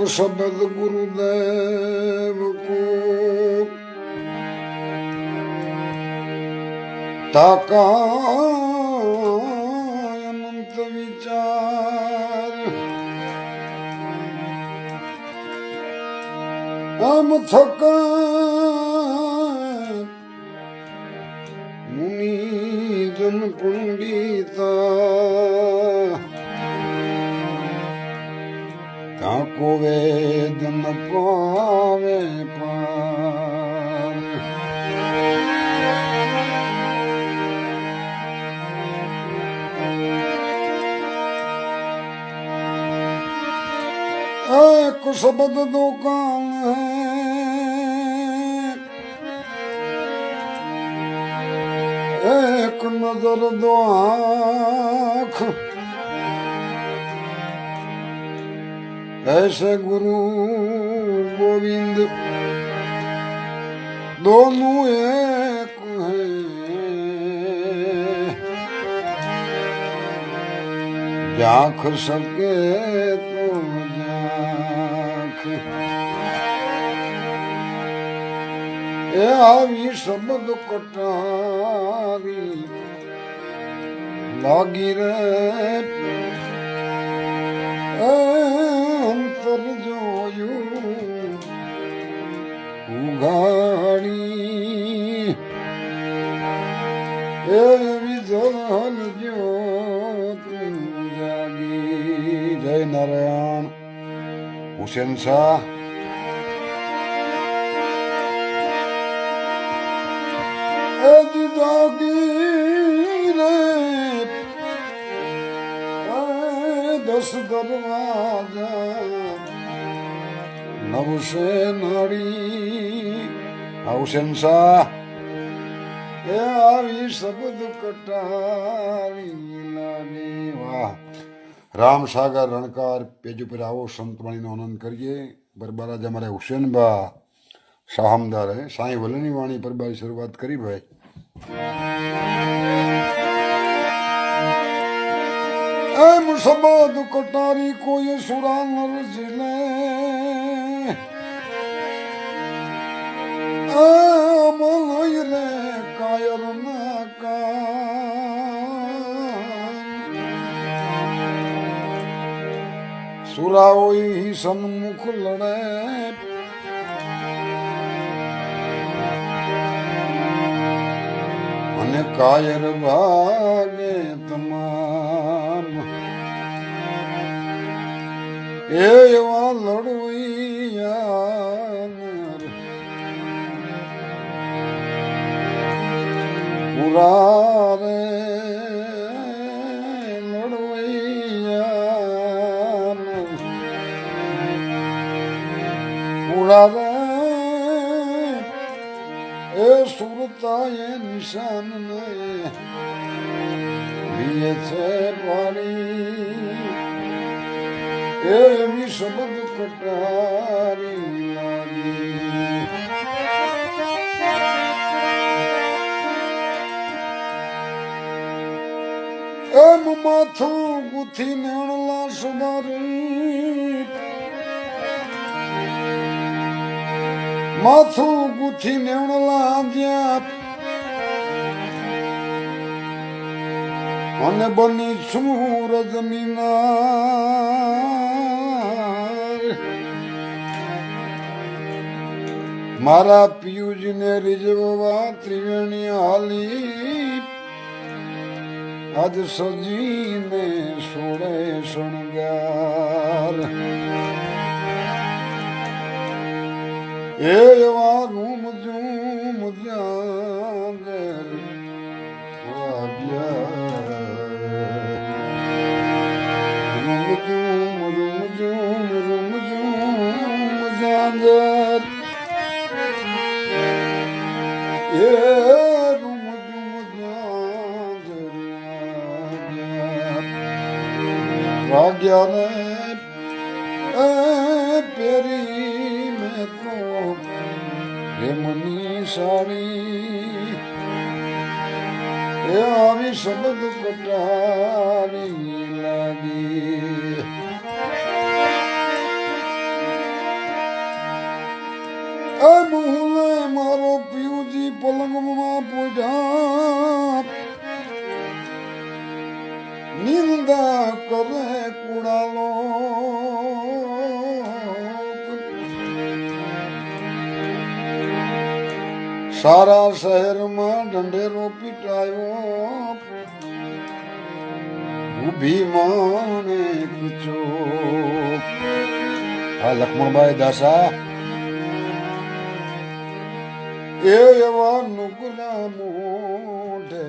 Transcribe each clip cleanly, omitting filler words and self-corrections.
शब्द गुरुदेव को ताका अनंत विचार हम थका मुनि जन पंडिता ताको वेद न पावे पार एक शब्द दो काम है एक नजर दो आँख ऐसे गुरु गोविंद दोनों एक हैं जाख सके तो जाख ए आवी शब्द कटारी लागी रे अंतर जोયું ઉઘાડી એવી જલ જ્યોત જાગી જય નારાયણ હુસેન શાહ જાગી રે દસ દરવાજા નવશે નાડી હુસેન શાહ એ આવી શબ્દ કટારી લાગી વાહ રામ સાગર રણકાર પેજ ઉપર આવો સંતવાણીનો આનંદ કરીએ બરબારાજ અમારે હુસેનબા શાહમદાર હે સાંઈ વલની વાણી પરબારી શરૂઆત કરી ભાઈ એમ શબ્દ કટારી કોઈ સુરા નર જીલે મલય રે કાયર ના કાન સુરાઓ સન્મુખ લડે અને કાયર ભાગે તમામ એવા લડવૈયા પુરા રે લડવૈયા પુરા રે એ સુરતા એ નિશાન ને લીએ છે પાણી એવી શબ્દ કટારી લાગી એમ માથું ગુથી નેણલા સુમારી માથું ગુથી નેણલા જ્યાં અને બની છું રજમીનાર મારા પિયુજીને રીઝવવા ત્રિવેણી હાલી આજ સજીને સોળે શણગાર એવા રૂમ ઝૂમ જાગર રૂમ ઝૂમ જાગર એ રૂમ ઝૂમ જાગર વાગ્યા ને પેરી મેં તો પ્રેમની સાડી એ આવી શબ્દ કટારી લાગી પલંગમાં પૂજા નિંદા કરે કુડાલો સારા શહેરમાં ઢંઢેરો પીટાયો ઉભી માને કૂચો હા લક્ષ્મણભાઈ દાસા એ એવા નુગલા મોઢે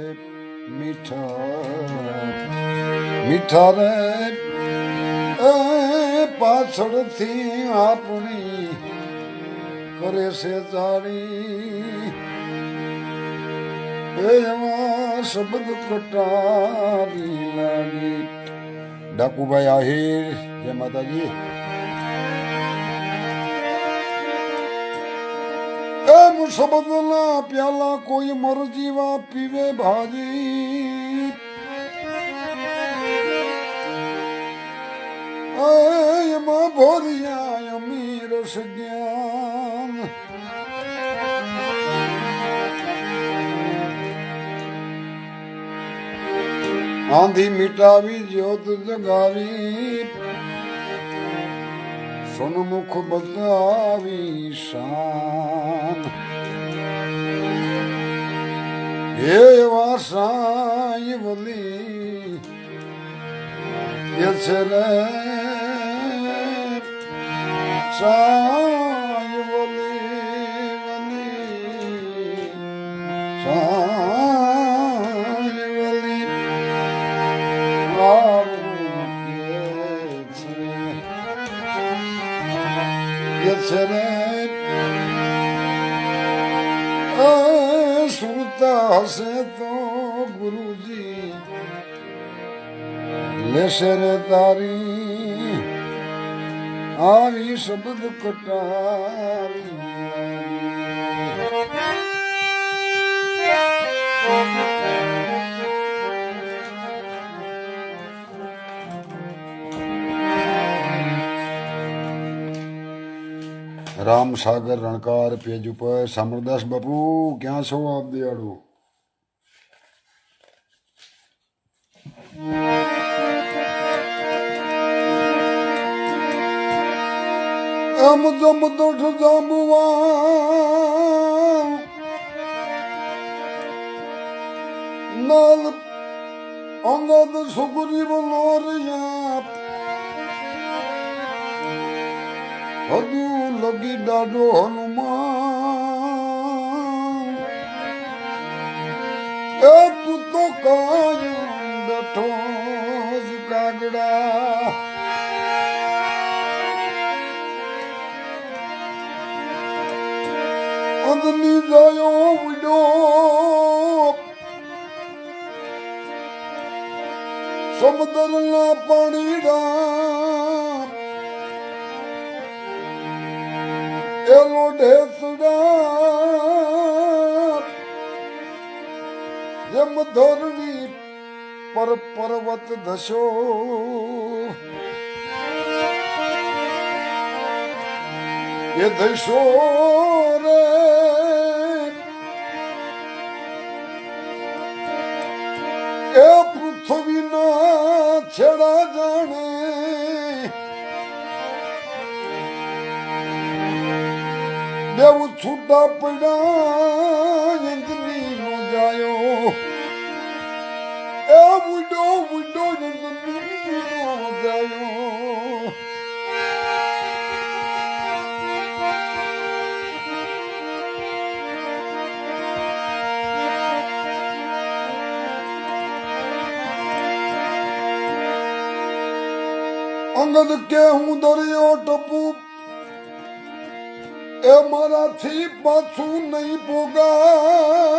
મીઠા રે એ પાછળથી આપણી કરે છે તારી એવા શબ્દ કટારી લાગી ડાકુભાઈ આહિર જય માતાજી એમ શબ્દના પ્યાલા કોઈ મરજીવા પીવે ભાજી એમાં ભોરિયા અમીર જ્ઞાન આંધી મિટાવી જ્યોત જગાવી સોનમુખ બદલાવી શાન હે વાસાઈ વલી એ છે રે સાઈ વલી વલી સાઈ વલી સુરતા હશે તો ગુરુજી લેશે રે તારી આવી શબ્દ કટારી રામ સાગર રણકાર પેજ ઉપર સામરદાસ બાપુ ક્યાં છો આપ દયાળુ આમ જમ દોઢ જાંબુવા નાલ અંગદ સુગરી વલોરિયા હજુ લગી દાડો હનુમાન એ તું તો કાયમ બેઠો જ કાગડા અંદની જાયો વિડો સમુદ્રના પાણીડા એલો ઢેસડા જેમ ધરણી પર પર્વત ધસો એ ધસો રે એ પૃથ્વીના છેડા જાણે દેવું છૂટા પડ્યા અંજની નો જાયો એ બુડો બુડો અંજની નો જાયો અંગદ કે હું દરિયો ટપું એ મારાથી પાછું નહીં પોગાય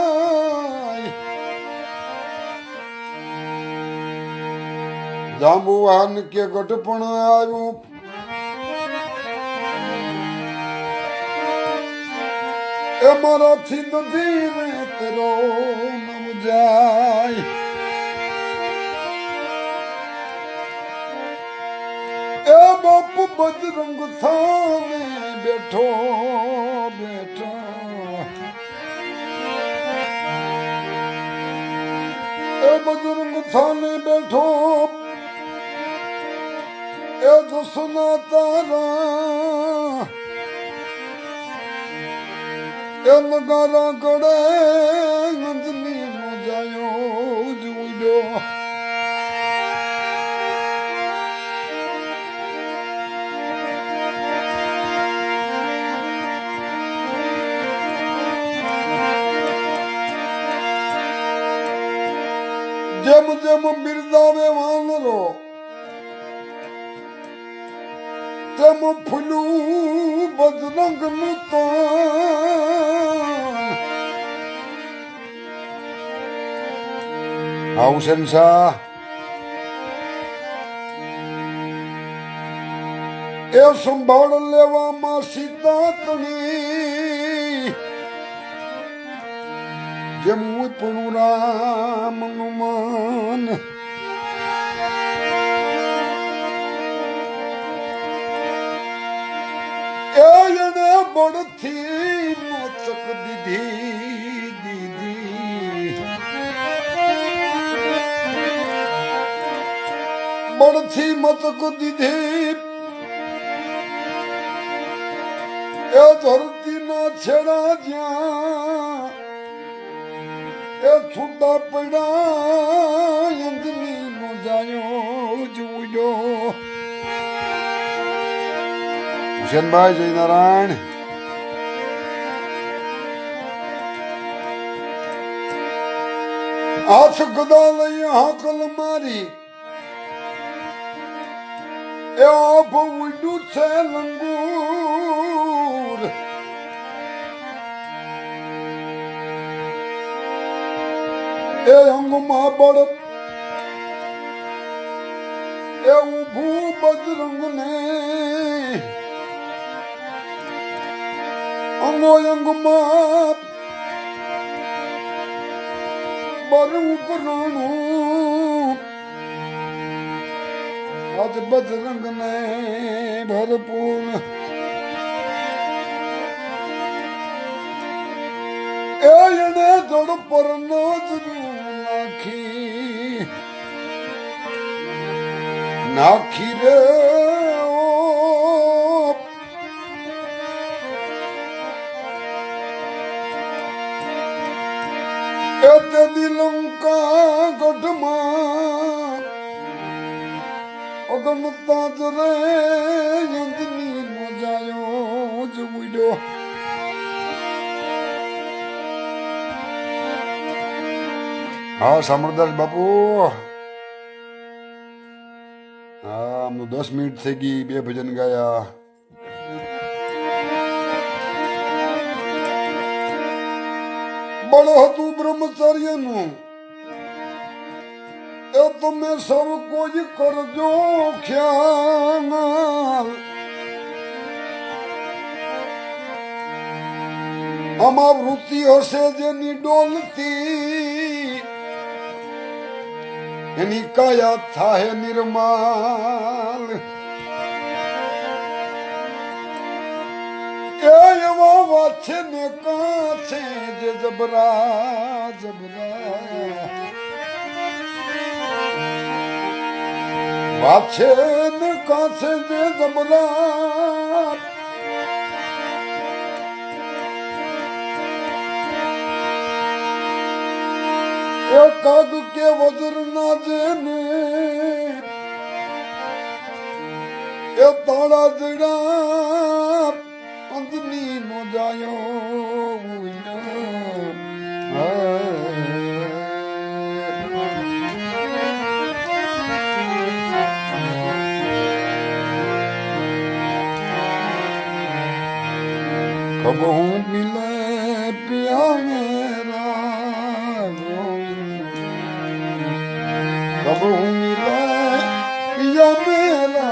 જાંબુવાન કે ગઢપણ આવ્યું એ મારાથી નથી રે તેરો નમ જાય એ બાપુ બજરંગ થાને બેઠો બેઠો ए बुजुर्ग थाने बैठो ए जो सुना तारा ए नगारा गड़े गंजनी नो जायो जुड़ो जम जम बिरदावे वानरो तम फुलू बजरंग हाँ हुसैन शाह ए संभाल लेवा मां सीता तणी जमू पुणु राम हनुमान एने बड़थी मोचक दीदी दीदी बड़थी मोचक दीदी ए धरती ना छेड़ा जा ए छूटा पड़ा अंजनी नो जायो जुड़ो हुसैन भाई जय नारायण हाथ गदा लई हाकल मारी ए आप उडू छे लंगूर ए अंगमा बड़ ए उभू बजरंग ने अंगो अंगमा बड़ उपराणु आज बजरंग ने भरपूर एने जोड़ पर नजरू नाखी रे एते दिलंका गढ़मा अगन ताजरे यंदनी नो जायो जुड़ो हाँ समरदास बापू हाँ हम 10 मिनिट थे कि बे भजन गाया बड़ो तू ब्रह्मचार्य नु ए तुम्हें सब कोई कर जो ख्याल हमा वृत्ति हसे जेनी डोलती यानी काया था है निर्माल एवा वाछे ने काछे जे जबरा जबरा वाछे ने काछे जे जबरा काग के वज्र ना देने ये ताड़ा जड़ा अंदनी नो जायो कब हूँ मिले पिया मेरा कब हूँ मिले पिया मेरा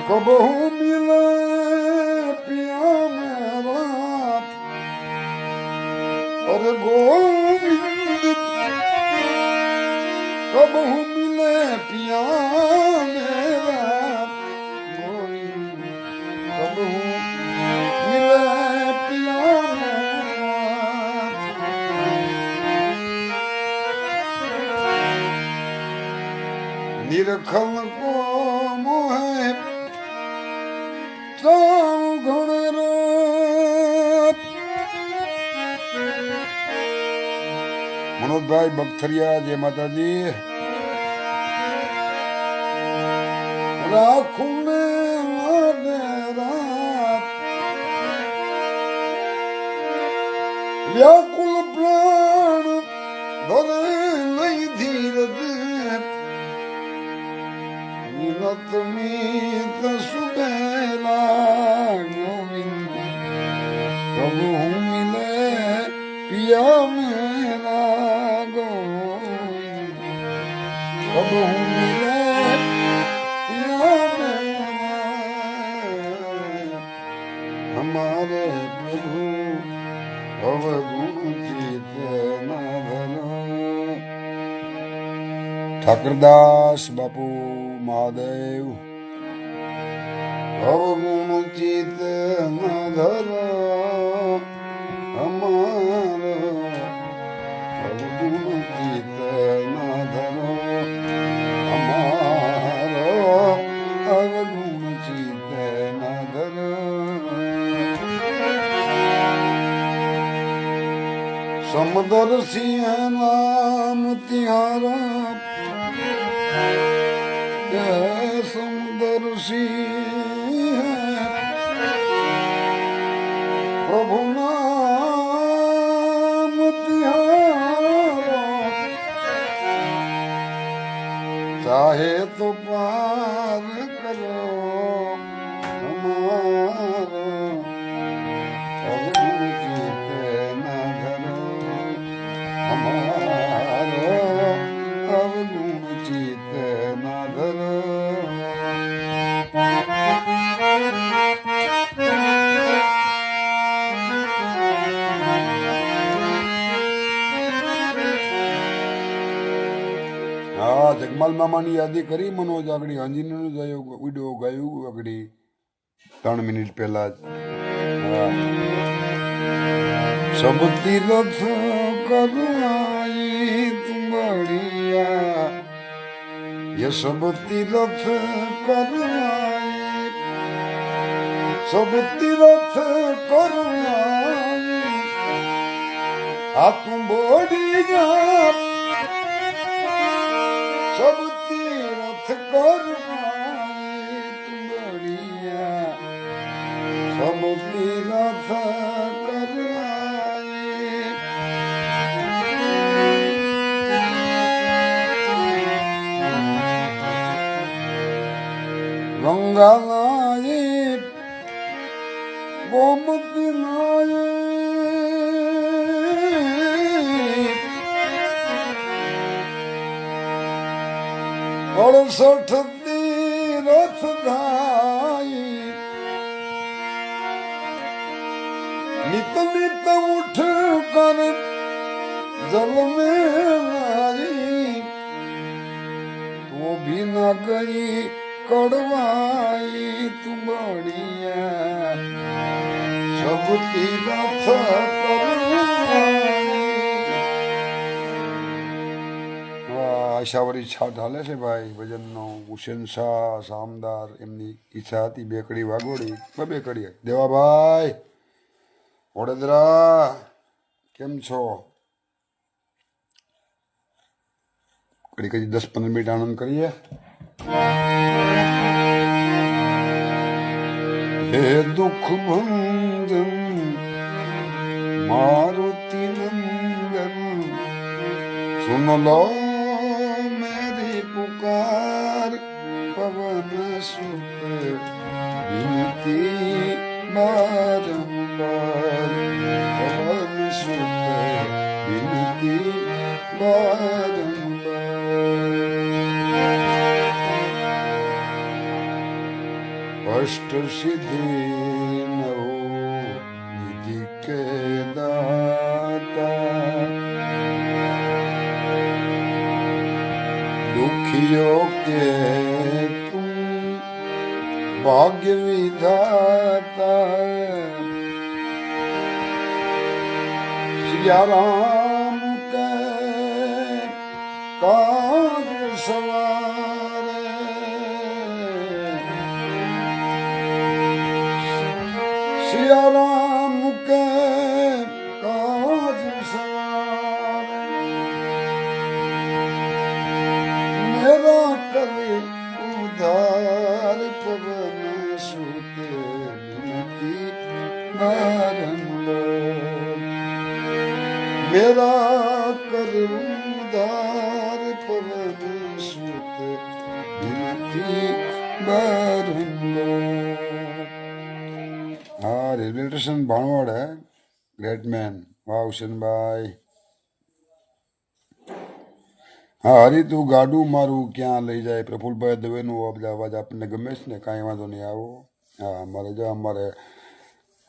कब हूँ मिले पिया मेरा और गोविंद कब हूँ मिले पिया मेरा खलको मोहे ताऊ घण मनोजभाई बगथरिया जय माताजी રાખું ને રાત વ્યાકુલ પ્રાણ ધરે નહીં ધીરજ મિનત મીત સુબેલા ગોવિંદ પ્રભુ મિલે પિયા મેરા ગોવિંદ પ્રભુ મિલે हमारे प्रभु अवगुण चित ઠાકરદાસ બાપુ મહાદેવ અવગુણ ચિત ધર અમારો અવગુણ ચિત ધર અમારો અવગુણ ચિત ધર સમદર સિંહ નામ તિહારા સમદર સિંહ પ્રભુ નામ તિહારા ચાહે તો પાર કરો હમારો જગમાલ મામાની યાદી કરી મનોજ આગળ અંજનીનું વિડીયો ગાયું આગળ 3 મિનિટ પહેલા જ સબ તીરથ કરુણાઈ તુમડિયા ये सब तीरथ करुणाई सब तीरथ करुणाई आ तुम बोडिया सब तीरथ करुणाई तुम बोडिया सब तीरथ गंगा नाये गोमती नाये अड़सठ तीरथ धाई नित नित उठ कर जल में आई तो भी न गई कड़वाई तुमड़िया सब तीरथ આશાવરી છાટ હાલે છે ભાઈ ભજનનો હુસેન શાહ શામદાર એમની ઈચ્છા હતી 2 કડી વાગોડી 2 કડી દેવાભાઈ વડોદરા કેમ છો કડી 10-15 મિનિટ આનંદ કરીએ हे दुख भंजन मारुति नंदन सुन लो मेरी पुकार पवन सुत विनती बारंबार पवन सुत विनती बारंबार अष्ट सिद्धि नौ निधि के दाता दुखियों के तुम भाग्य विधाता सिया राम के काज सवारे સિયારામ કે કાજ સવારે મેરા કરે ઉધાર પવન સુતે વિનતી બારંબાર મેરા કરે ઉધાર પવન સુતે વિનતી બારંબાર. હા, રેલવે સ્ટેશન ભાણવડ હે. Great man. વાહ હુસેનભાઈ. હા, હરી તું ગાડું મારું ક્યાં લઈ જાય. પ્રફુલભાઈ દવેનું અવાજ આપણને ગમે છે ને, કાંઈ વાંધો નહીં. આવો. હા, અમારે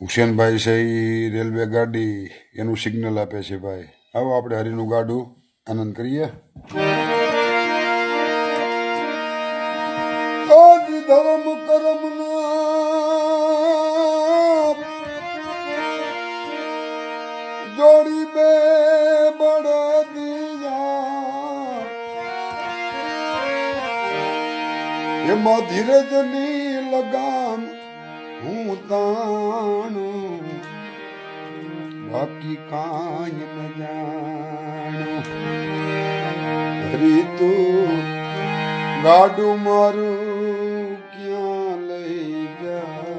હુસેનભાઈ છે એ રેલવે ગાડી એનું સિગ્નલ આપે છે ભાઈ. આવો આપણે હરીનું ગાડું આનંદ કરીએ. આજ ધર્મ કરમના જોડી બે બળદિયા એમાં ધીરજની લગામ હું તાણું બાકી કાંઈ ન જાણું. હરી તું ગાડું મારું ક્યાં લઈ જાય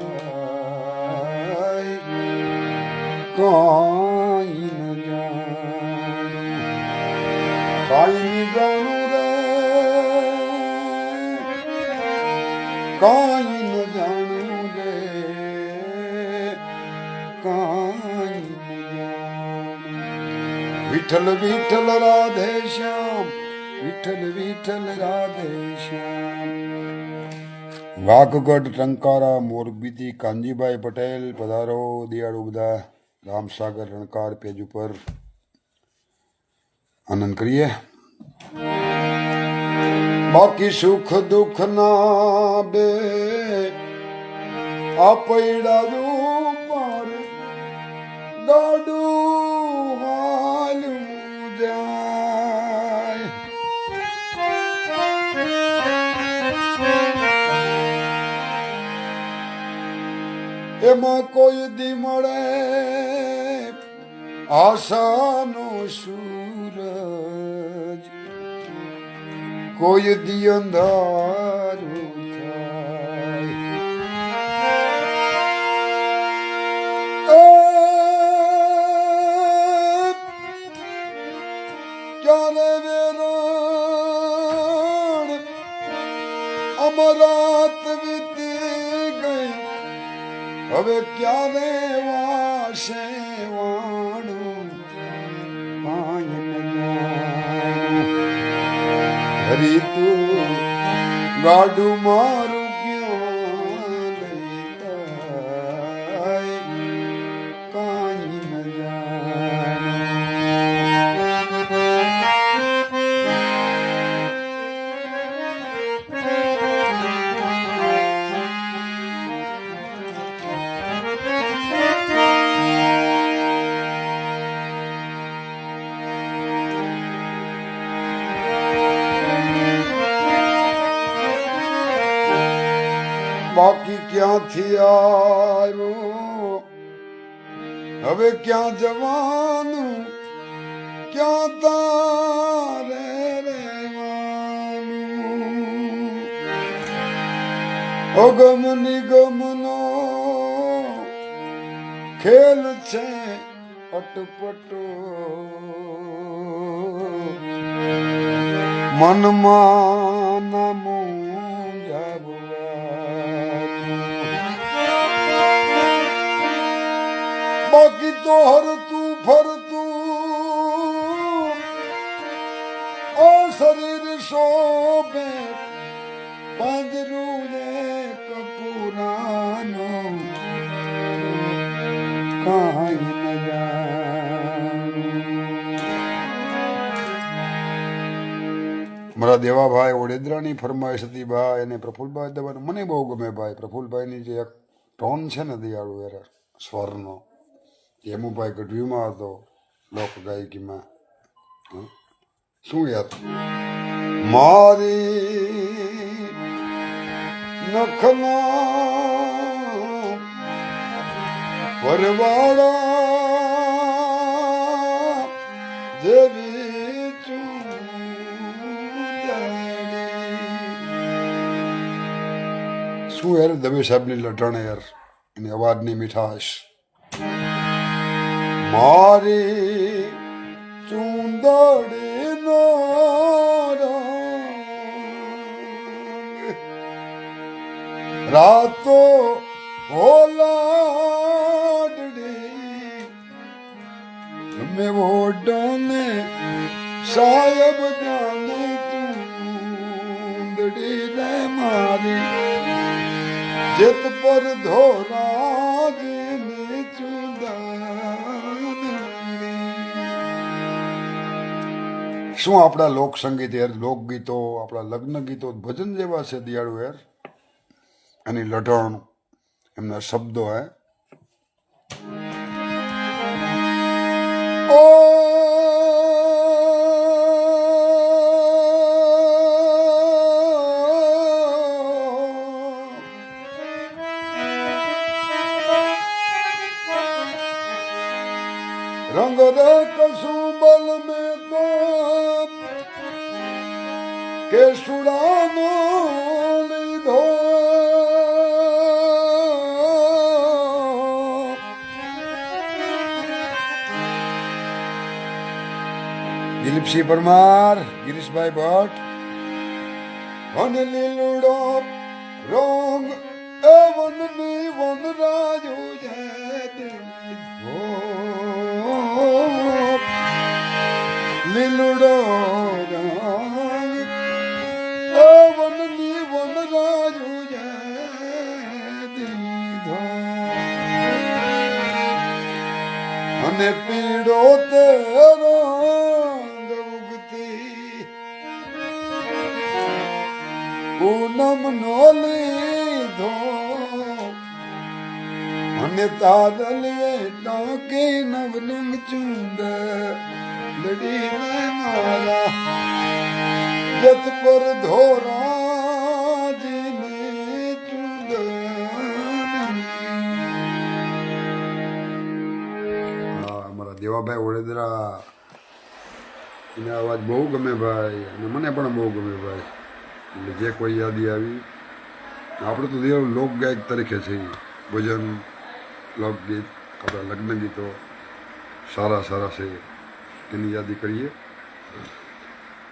કાંઈ ન જાણું. કાંઈ ન જાણું રે કાંઈ ન જાણું રે કાંઈ ન જાણું. વિઠ્ઠલ વિઠ્ઠલ રાધે શ્યામ વિઠ્ઠલ વિઠ્ઠલ રાધે શ્યામ. વાઘગઢ ટંકારા મોરબીથી કાનજીભાઈ પટેલ પધારો. દિયાળુ બધા રામસાગર રણકાર પેજ ઉપર આનંદ કરીએ. બાકી સુખ દુઃખ ના બે આ પૈડા પર ગાડું હાલું જાય. એમાં કોઈ દી મળે આશાનો સૂરજ કોઈ દી અંધારું થાય. ક્યારે વેરણ અમરાત વીતી ગઈ હવે ક્યારે વાસે વાણું કાંઈ ન જાણું. હરી તું ગાડું મારું ક્યાં લઈ જાય કાંઈ ન જાણું. બાકી ક્યાંથી આવ્યો હવે ક્યાં જવાનું ક્યાં તારે રહેવાનું. અગમ નિગમનો ખેલ છે અટપટો મનમાં નામું બાકી તો હરતું ફરતું ઓ શરીર શોભે પાંજરું એક પુરાનું કાંઈ ન જાણું. મારા દેવાભાઈ વડોદરાની ફરમાઈશ હતી ભાઈ અને પ્રફુલભાઈ દવાનું મને બહુ ગમે ભાઈ. પ્રફુલભાઈની જે એક ટોન છે ને દિયાળુ એર સ્વરનો હેમુભાઈ ગઢવીમાં હતો લોક ગાયકીમાં. શું યાર મારી નખના પરવાળા જેવી શું યાર દવે સાહેબની લટાણે યાર એની અવાજની મીઠાશ મારી ચૂંદડીનો રાતો ઓલાડડી મેં ઓઢાને સાહેબ જાને ચૂંદડી રે મારી જેત પર ધોરાજીની ચૂંદડી શું આપણા લોકસંગીત યાર લોકગીતો આપણા લગ્ન ગીતો ભજન જેવા છે દિયાળુ યાર એની લઢણ એમના શબ્દો હે ઓ રંગ રે કસુંબલ મેં તો કેસુડાનો લીધો દિલીપસિંહ પરમાર ગિરીશભાઈ ભટ્ટ વન લીલુડો રોંગ એ વનની વનરાજો લીલુડો રોંગ એ વનની વનરાજો અને પીડો તેરો પૂનમ નો લીધો અને તાદલીએ ટાંકી નવલંગ ચૂંદ લડીને મારા જત પર ધોરાજીને ચૂંદ અમારા દેવાભાઈ વડોદરા એને અવાજ બહુ ગમે ભાઈ અને મને પણ બહુ ગમે ભાઈ એટલે જે કોઈ યાદી આવી આપણે તો દેવ લોકગાયક તરીકે છે ભજન લોકગીત આપણા લગ્ન ગીતો સારા સારા છે એની યાદી કરીએ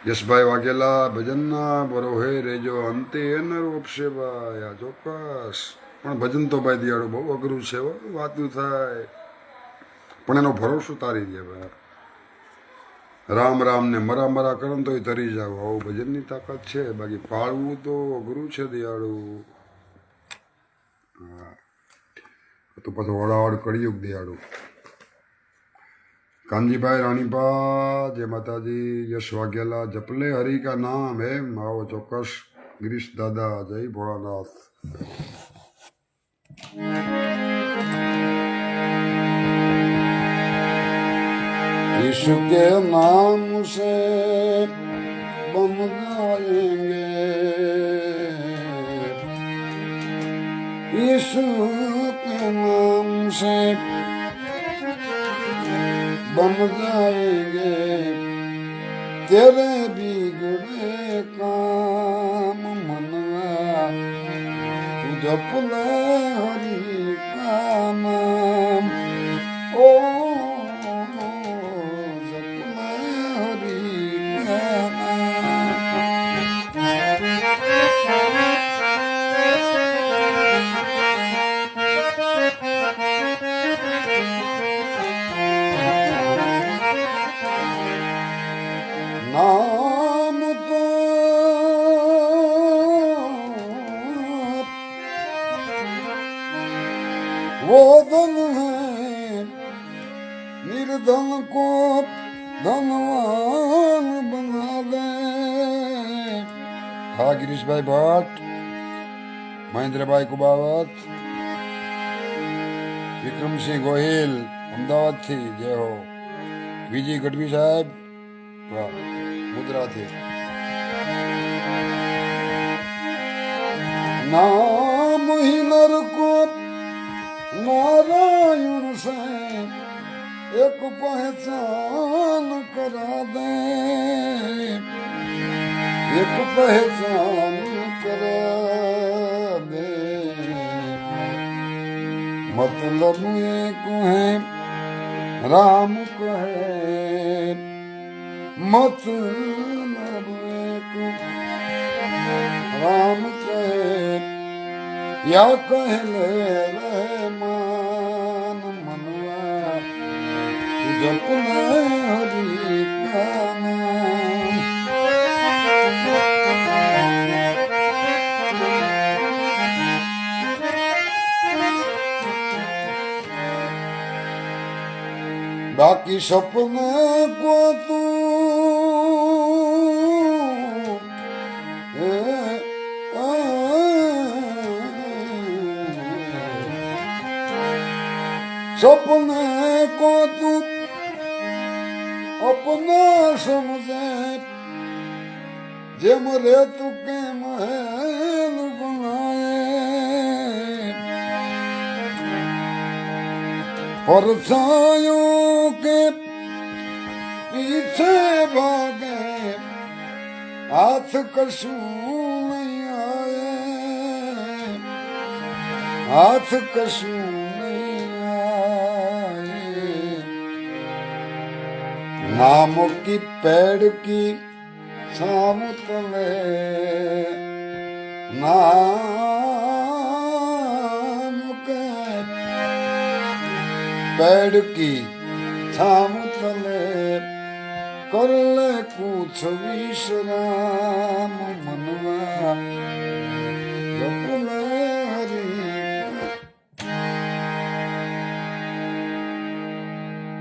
યશભાઈ વાઘેલા ભજનના બરોહે રેજો અંતે એને રોપશે ભાઈ આ ચોક્કસ પણ ભજન તો ભાઈ દિયાળો બહુ અઘરું છે વાતું થાય પણ એનો ભરોસો તારી દે ભાઈ રામ રામ ને મરા મરા કરો તો તરી જાવ આવું ભજનની તાકાત છે બાકી પાળવું તો અઘરું છે દિયાળું હા તો પાછું વડાવડ કળિયુગ દિયાળું કાનજીભાઈ રાણીપા જય માતાજી યશ વાઘેલા જપલે હરિ કા નામ એમ આવો ચોક્કસ ગિરીશ દાદા જય ભોળાનાથ यीशु के नाम से बम गाएंगे यीशु के नाम से बम जाएंगे तेरे बिगड़े काम मनवा तू जप ले हरि का नाम ओ नाम तो वो धन है निर्धन को धनवान बना दे હા ગિરીશભાઈ ભટ્ટ મહેન્દ્રભાઈ કુબાવત વિક્રમસિંહ ગોહિલ અમદાવાદથી જય હો વિજય ગઢવી સાહેબ મુદ્રાથી નામ ही नर को नारायण से एक पहचान करा दे, एक पहचान करा दे। मतलब एक है राम कहे, मतलब एक राम कहे, या कह ले रहमान मनवा, जपने हरि का नाम। बाकी सपने को तू सपने को तू अपना समझे, जे मरे तू के महल बनाए, परछाइयों के पीछे भागे, हाथ कशू नहीं आए, हाथ कशू नहीं आए। नाम की पेड़ की छाव तले, नाम के पेड़ की छाव तले, कर ले कुछ विश्राम मनवा, जप ले हरि।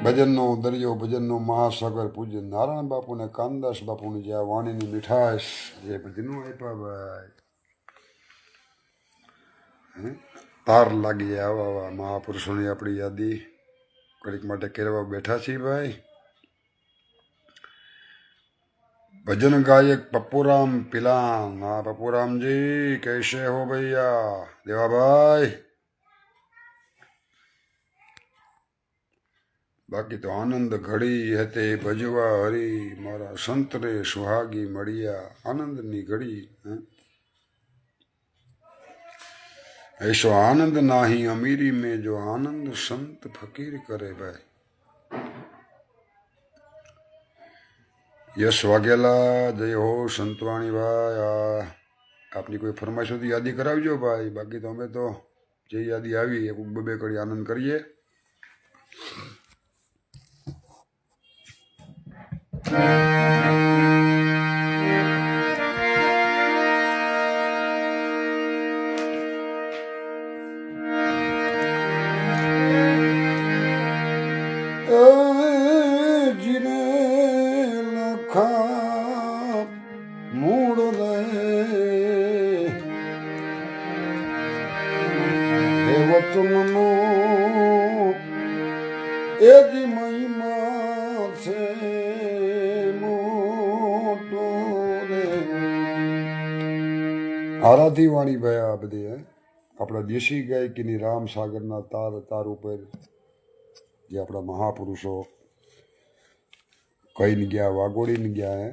ભજનનો દરિયો, ભજનનો મહાસાગર પૂજ્ય નારાયણ બાપુ ને કાનદાસ બાપુની જે આ વાણીની મીઠાશ જે ભજનો આપ્યા ભાઈ, તાર લાગી જાય આવા આવા મહાપુરુષોની આપણી યાદી ઘડીક માટે કરવા બેઠા છીએ ભાઈ। भजन गायक पप्पूराम पिलान। हाँ पप्पूराम जी कैसे हो भैया? देवा भाई बाकी तो आनंद घड़ी हते भजवा हरी, मारा संत रे सुहागी मड़िया, आनंद नी घड़ी। ऐसो आनंद नाही अमीरी में, जो आनंद संत फकीर करे भाई। यश वाघेला जय हो संतवाणी भाई। आपनी कोई फरमाइश होती यादी करावजो भाई, बाकी तो हमें तो जे यादी आई एक बबे कड़ी आनंद करिए। વચનનો એ જ મહિમા છે મોટો રે। આરાધી વાણી ભાઈ આ બધી આપણા દેશી ગાયકીની રામ સાગરના તાર તાર ઉપર જે આપણા મહાપુરુષો કહીને ગયા, વાગોડીને ગયા હે।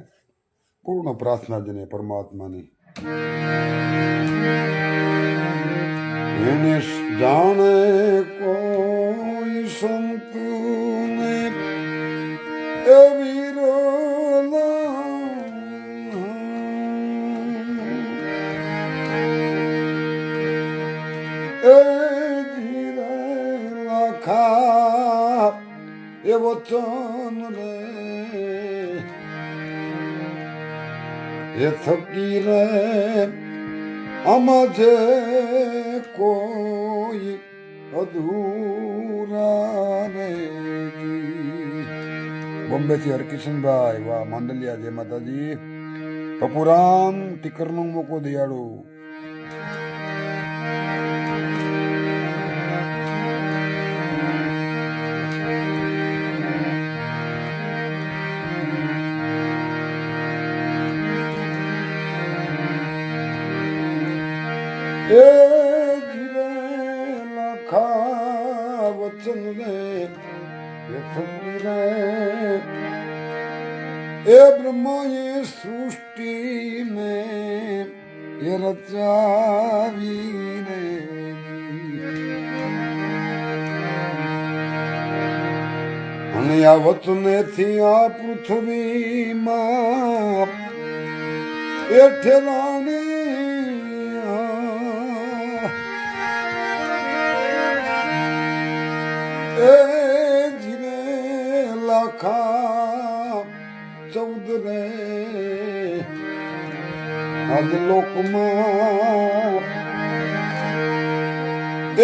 પૂર્ણ પ્રાર્થના જેને પરમાત્માની એને જાણે કોઈ સંત ને એવી એ ધીરે લખા એ વચન રે એ થકી રે આમાં જે કોઈ અધૂરા રે। બોમ્બેથી હરકિશનભાઈ વાહ, માંડલિયા જય માતાજી। પપુરામ ટીકરનો મોકો દયાળુ। એ ધીરે લખાવત વચન રે એ થકી રે એ બ્રહ્માએ સૃષ્ટિને એ રચાવી રે અને આ વચનેથી આ પૃથ્વીમાં એ ઠેરાણે એ જીરે લાખા 14 રે આજ લોકમાં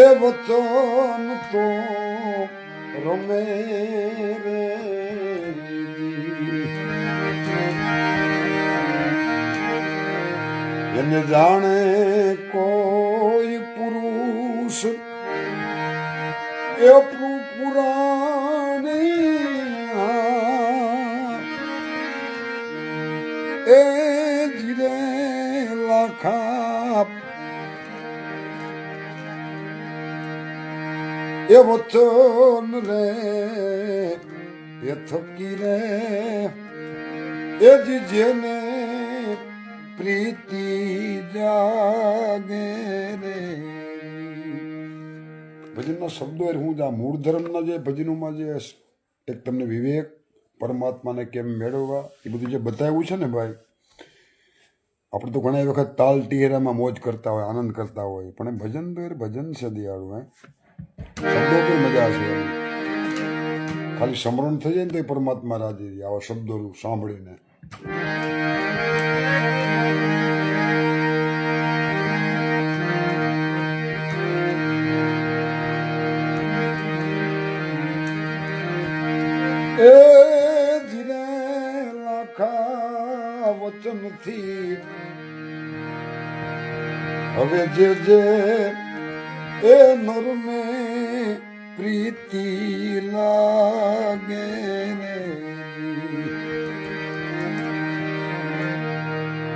એ વચન તો રમે રે એને જાણે કોઈ પુરુષ એ પુરાણે એ જીરે લાખા એ વચન રે એ થકી રે એ જેને પ્રીતિ જાગે રે ભજનના શબ્દો હું આ મૂળ ધર્મના જે ભજનોમાં જે એક તમને વિવેક પરમાત્માને કેમ મેળવવા એ બધું જે બતાવ્યું છે ને ભાઈ, આપણે તો ઘણા વખત તાલ ટીહેરામાં મોજ કરતા હોય, આનંદ કરતા હોય, પણ એ ભજન તો એ ભજન છે દિયાળુ. શબ્દો પણ મજા છે, ખાલી સ્મરણ થઈ જાય ને તો એ પરમાત્મા રાજી આવા શબ્દો સાંભળીને. એ જીરે લાખા વચનથી હવે જે એ નરને પ્રીતિ લાગે ને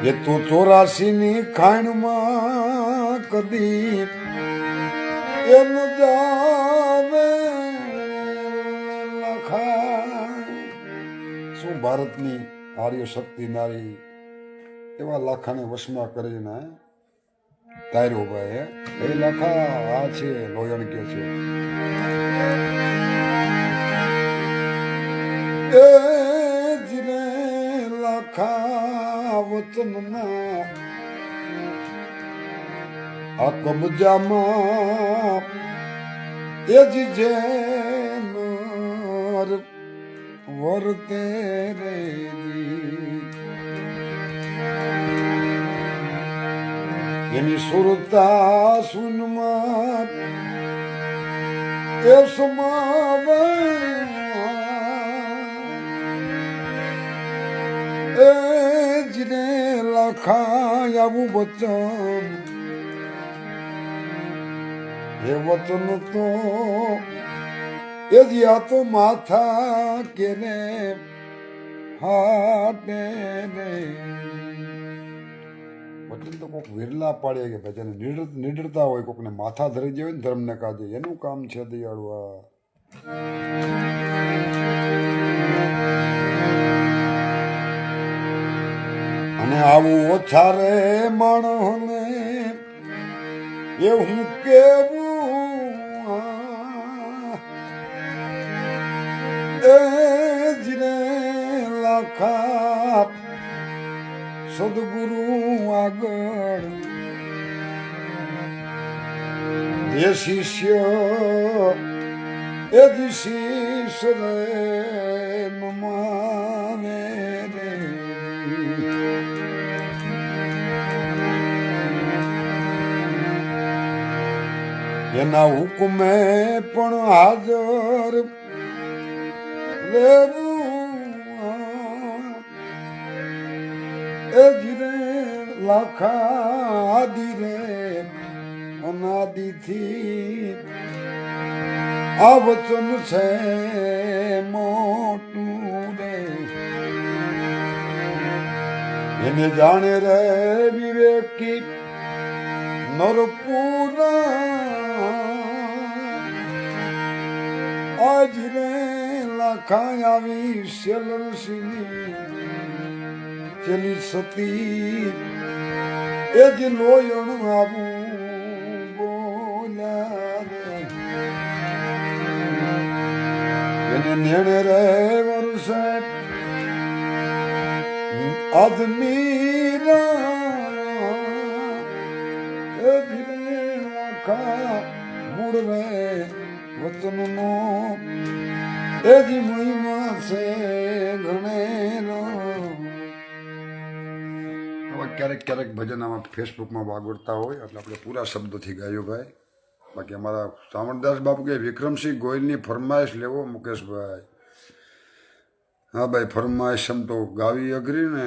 એ તો 84ની ખાણમાં કદી એ ન જાવે લખા. શું ભારતની આર્ય શક્તિ નારી એવા લાખાને વશમાં કરીને તાર્યો ભાઈ એ લાખા આ છે લોયણ કે છે એ જીરે લાખા વચનના આ કબજામાં એ જ જેનર વર્તે રે એની સુરતા સુનમાં એ સમાવે એ જીને લખા આવું વચન એ વચન તો એ જ્યાં તો માથા કેને હાટે ને વચન તો કોઈક વિરલા પાડે કે ભાઈ જેને નિડરતા હોય, કોકને માથા ધરી જાય ને ધર્મને કાજે, એનું કામ છે દયાળુ. અને આવું ઓછા રે માણસને એવું કેવું એ જીને લાખા સદગુરુ આગળ એ શિષ્ય એ જ શિષ્ય રે માને રે એના હુકમે પણ હાજર રહેવું એ જીરે લાખા આદિ રે અનાદિથી આ વચન છે મોટું રે એને જાણે રે વિવેકી નરપુરા જીરે લાખાઈ આવી શેલરસિંહ ચલી સતી એ જ લોયણ આવું બોલ્યા રે એને નેણે રે વર્ષે આદમીરા એ જીરે લાખા મૂળ રે વતનનો એ જ મહિમા છે ગણેલો. ક્યારેક ક્યારેક ભજન આમાં ફેસબુકમાં વાગોડતા હોય એટલે આપણે પૂરા શબ્દોથી ગાયો ભાઈ. બાકી અમારા સામળદાસ બાપુ કે વિક્રમસિંહ ગોયલની ફરમાઈશ લેવો મુકેશભાઈ. હા ભાઈ ફરમાઈશ એમ તો ગાવી અઘરી ને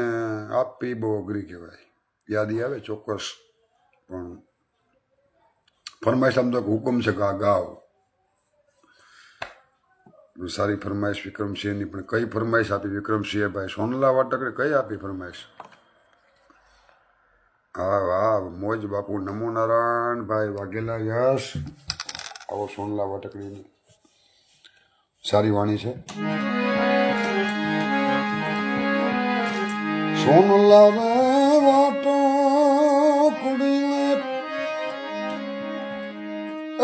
આપવી બહુ અઘરી કહેવાય. યાદી આવે ચોક્કસ પણ ફરમાઈશ આમ તો હુકમ છે ગાવ. સારી ફરમાઈશ વિક્રમસિંહની પણ કઈ ફરમાઈશ આપી વિક્રમસિંહે ભાઈ? સોનલા વાટકડે કઈ આપી ફરમાઈશ? હા વાહ મોજ બાપુ નમો નારાયણ ભાઈ વાઘેલા યશ. આવો સોનલા વાટકડીની સારી વાણી છે. સોનલા રે વાટો કુડીને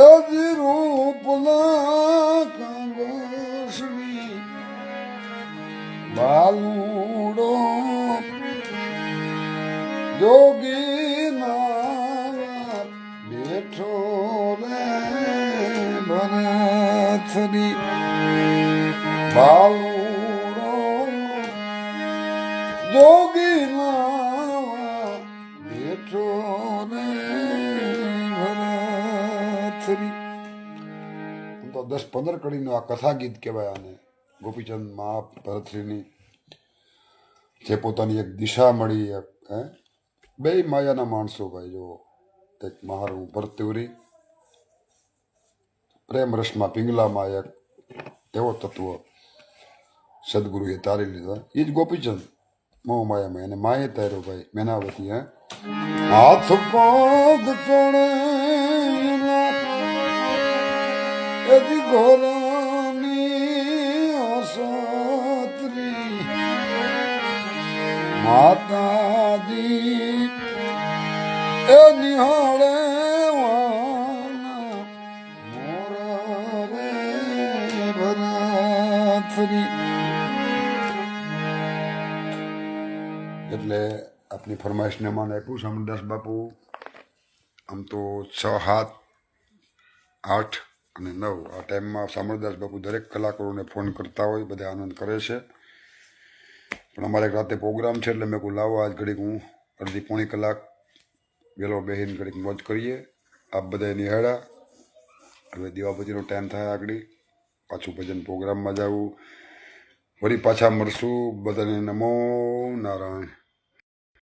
અજી રૂપલા કાંગોસની બાલુડો જોગી નાવા બેઠો રે ભરતની બાલુડો જોગી નાવા બેઠો રે ભરતની. તો 10-15 કડીનું આ કથા ગીત કહેવાય આને. ગોપીચંદ મહા ભરતશ્રીની જે પોતાની એક દિશા મળી એક બે માયાના માણસો ભાઈ. જો એક મહારું ભરતરી પ્રેમ રસમાં પિંગલામાં એક એવો તત્વ સદગુરુએ તારી લીધા. એ જ ગોપીચંદ મોહ માયામાં એને માએ તાર્યો ભાઈ મેનાવતી. હાથ પગ ચોડે એથી ઘોરાની અસત્રી માતાજી એ નિહાળે વાના મોર રે ભરતરી. એટલે આપની ફરમાઈશને માને આપ્યું સામળદાસ બાપુ. આમ તો 6, 7, 8 અને 9 આ ટાઈમમાં સામળદાસ બાપુ દરેક કલાકારોને ફોન કરતા હોય, બધા આનંદ કરે છે. પણ અમારે એક રાતે પ્રોગ્રામ છે એટલે મેં કહું લાવો આજ ઘડીક હું અડધી પોણી કલાક વેલો બેહીને ઘડીક મોજ કરીએ. આપ બધા નિહાળ્યા. હવે દીવાબત્તીનો ટાઈમ થાય આગળ પાછું ભજન પ્રોગ્રામમાં જવું. વળી પાછા મળશું. બધાને નમો નારાયણ.